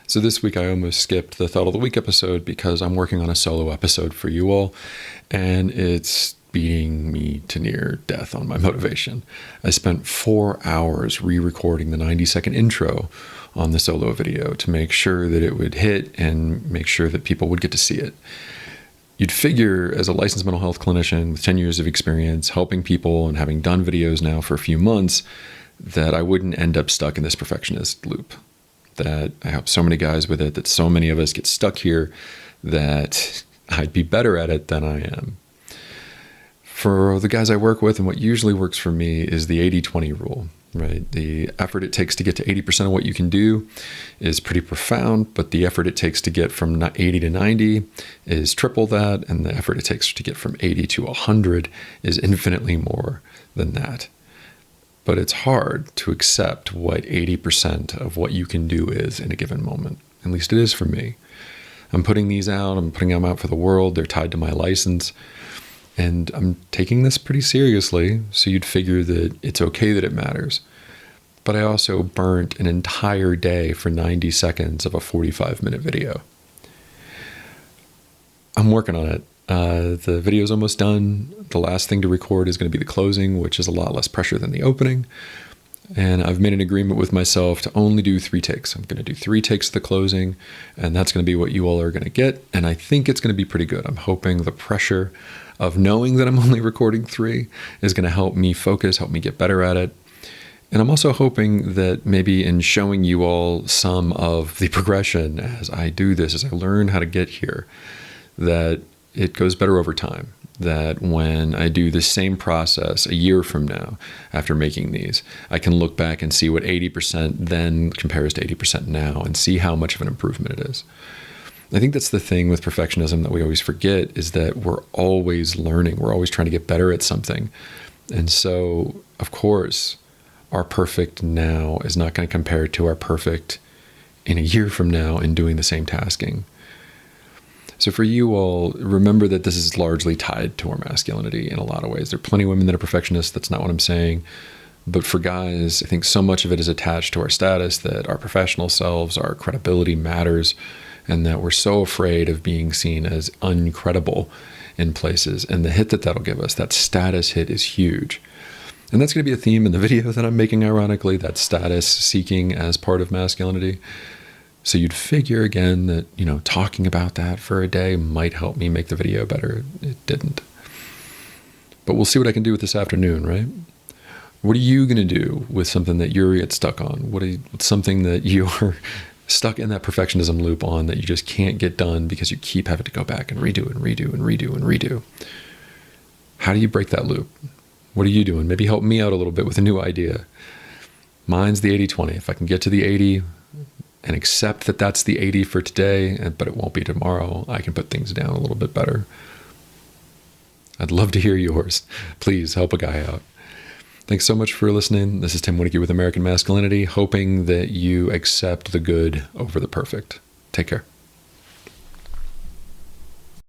So this week I almost skipped the Thought of the Week episode because I'm working on a solo episode for you all, and it's beating me to near death on my motivation. I spent 4 hours re-recording the 90-second intro on the solo video to make sure that it would hit and make sure that people would get to see it. You'd figure, as a licensed mental health clinician with 10 years of experience helping people and having done videos now for a few months, that I wouldn't end up stuck in this perfectionist loop. That I help so many guys with it, that so many of us get stuck here, that I'd be better at it than I am. For the guys I work with, and what usually works for me is the 80-20 rule, right? The effort it takes to get to 80% of what you can do is pretty profound, but the effort it takes to get from 80 to 90 is triple that, and the effort it takes to get from 80 to 100 is infinitely more than that. But it's hard to accept what 80% of what you can do is in a given moment. At least it is for me. I'm putting these out. I'm putting them out for the world. They're tied to my license. And I'm taking this pretty seriously. So you'd figure that it's okay that it matters. But I also burnt an entire day for 90 seconds of a 45-minute video. I'm working on it. The video's almost done. The last thing to record is going to be the closing, which is a lot less pressure than the opening. And I've made an agreement with myself to only do 3 takes. I'm going to do 3 takes of the closing, and that's going to be what you all are going to get. And I think it's going to be pretty good. I'm hoping the pressure of knowing that I'm only recording 3 is going to help me focus, help me get better at it. And I'm also hoping that maybe in showing you all some of the progression as I do this, as I learn how to get here, that it goes better over time. That when I do the same process a year from now, after making these, I can look back and see what 80% then compares to 80% now and see how much of an improvement it is. I think that's the thing with perfectionism that we always forget, is that we're always learning. We're always trying to get better at something. And so, of course, our perfect now is not going to compare to our perfect in a year from now in doing the same tasking. So for you all, remember that this is largely tied to our masculinity in a lot of ways. There are plenty of women that are perfectionists. That's not what I'm saying. But for guys, I think so much of it is attached to our status, that our professional selves, our credibility matters, and that we're so afraid of being seen as uncredible in places. And the hit that that'll give us, that status hit, is huge. And that's going to be a theme in the video that I'm making, ironically, that status seeking as part of masculinity. So you'd figure again that, talking about that for a day might help me make the video better. It didn't. But we'll see what I can do with this afternoon, right? What are you going to do with something that you're get stuck on? What's something that you're stuck in that perfectionism loop on that you just can't get done because you keep having to go back and redo and redo and redo and redo? How do you break that loop? What are you doing? Maybe help me out a little bit with a new idea. Mine's the 80-20. If I can get to the 80 and accept that that's the 80 for today, but it won't be tomorrow, I can put things down a little bit better. I'd love to hear yours. Please help a guy out. Thanks so much for listening. This is Tim Winnicke with American Masculinity, hoping that you accept the good over the perfect. Take care.